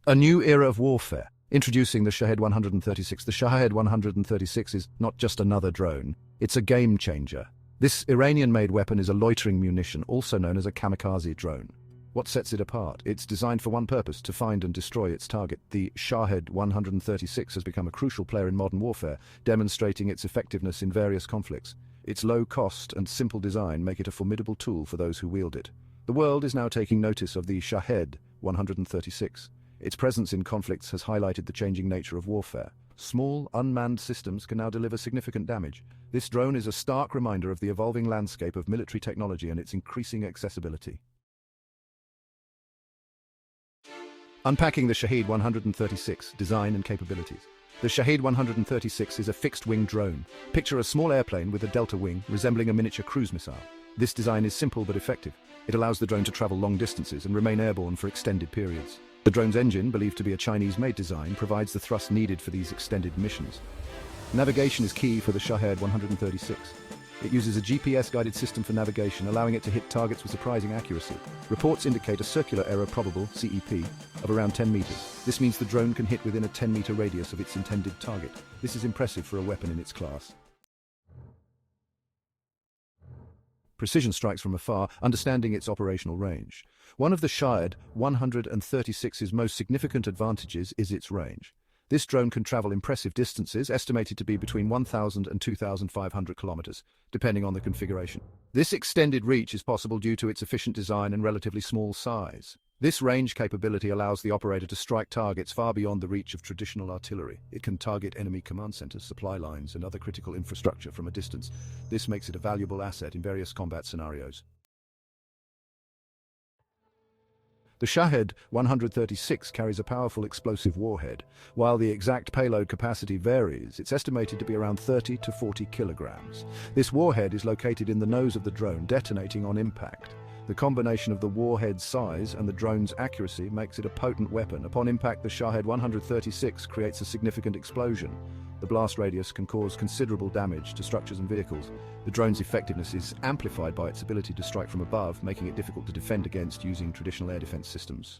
A new era of warfare. Introducing the Shahed 136. The Shahed 136 is not just another drone, it's a game changer. This Iranian-made weapon is a loitering munition, also known as a kamikaze drone. What sets it apart? It's designed for one purpose, to find and destroy its target. The Shahed 136 has become a crucial player in modern warfare, demonstrating its effectiveness in various conflicts. Its low cost and simple design make it a formidable tool for those who wield it. The world is now taking notice of the Shahed 136. Its presence in conflicts has highlighted the changing nature of warfare. Small, unmanned systems can now deliver significant damage. This drone is a stark reminder of the evolving landscape of military technology and its increasing accessibility. Unpacking the Shahed 136, design and capabilities. The Shahed 136 is a fixed-wing drone. Picture a small airplane with a delta wing, resembling a miniature cruise missile. This design is simple but effective. It allows the drone to travel long distances and remain airborne for extended periods. The drone's engine, believed to be a Chinese-made design, provides the thrust needed for these extended missions. Navigation is key for the Shahed 136. It uses a GPS-guided system for navigation, allowing it to hit targets with surprising accuracy. Reports indicate a circular error probable, CEP, of around 10 meters. This means the drone can hit within a 10-meter radius of its intended target. This is impressive for a weapon in its class. Precision strikes from afar, understanding its operational range. One of the Shahed 136's most significant advantages is its range. This drone can travel impressive distances, estimated to be between 1,000 and 2,500 kilometers, depending on the configuration. This extended reach is possible due to its efficient design and relatively small size. This range capability allows the operator to strike targets far beyond the reach of traditional artillery. It can target enemy command centers, supply lines, and other critical infrastructure from a distance. This makes it a valuable asset in various combat scenarios. The Shahed 136 carries a powerful explosive warhead. While the exact payload capacity varies, it's estimated to be around 30 to 40 kilograms. This warhead is located in the nose of the drone, detonating on impact. The combination of the warhead's size and the drone's accuracy makes it a potent weapon. Upon impact, the Shahed 136 creates a significant explosion. The blast radius can cause considerable damage to structures and vehicles. The drone's effectiveness is amplified by its ability to strike from above, making it difficult to defend against using traditional air defense systems.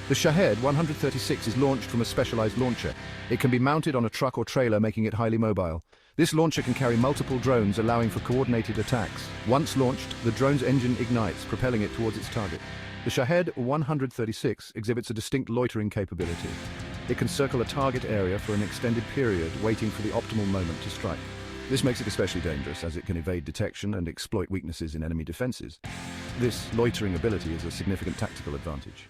The Shahed 136 is launched from a specialized launcher. It can be mounted on a truck or trailer, making it highly mobile. This launcher can carry multiple drones, allowing for coordinated attacks. Once launched, the drone's engine ignites, propelling it towards its target. The Shahed 136 exhibits a distinct loitering capability. It can circle a target area for an extended period, waiting for the optimal moment to strike. This makes it especially dangerous, as it can evade detection and exploit weaknesses in enemy defenses. This loitering ability is a significant tactical advantage.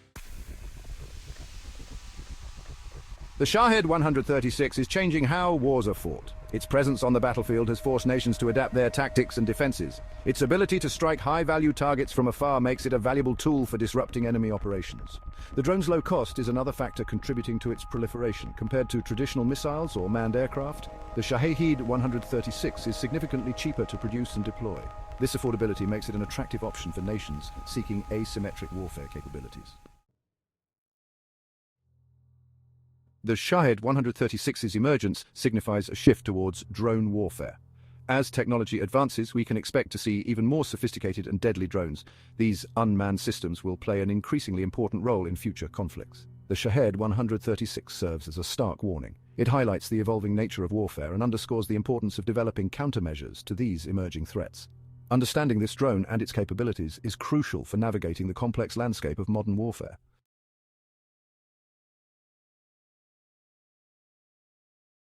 The Shahed 136 is changing how wars are fought. Its presence on the battlefield has forced nations to adapt their tactics and defenses. Its ability to strike high-value targets from afar makes it a valuable tool for disrupting enemy operations. The drone's low cost is another factor contributing to its proliferation. Compared to traditional missiles or manned aircraft, the Shahed 136 is significantly cheaper to produce and deploy. This affordability makes it an attractive option for nations seeking asymmetric warfare capabilities. The Shahed 136's emergence signifies a shift towards drone warfare. As technology advances, we can expect to see even more sophisticated and deadly drones. These unmanned systems will play an increasingly important role in future conflicts. The Shahed 136 serves as a stark warning. It highlights the evolving nature of warfare and underscores the importance of developing countermeasures to these emerging threats. Understanding this drone and its capabilities is crucial for navigating the complex landscape of modern warfare.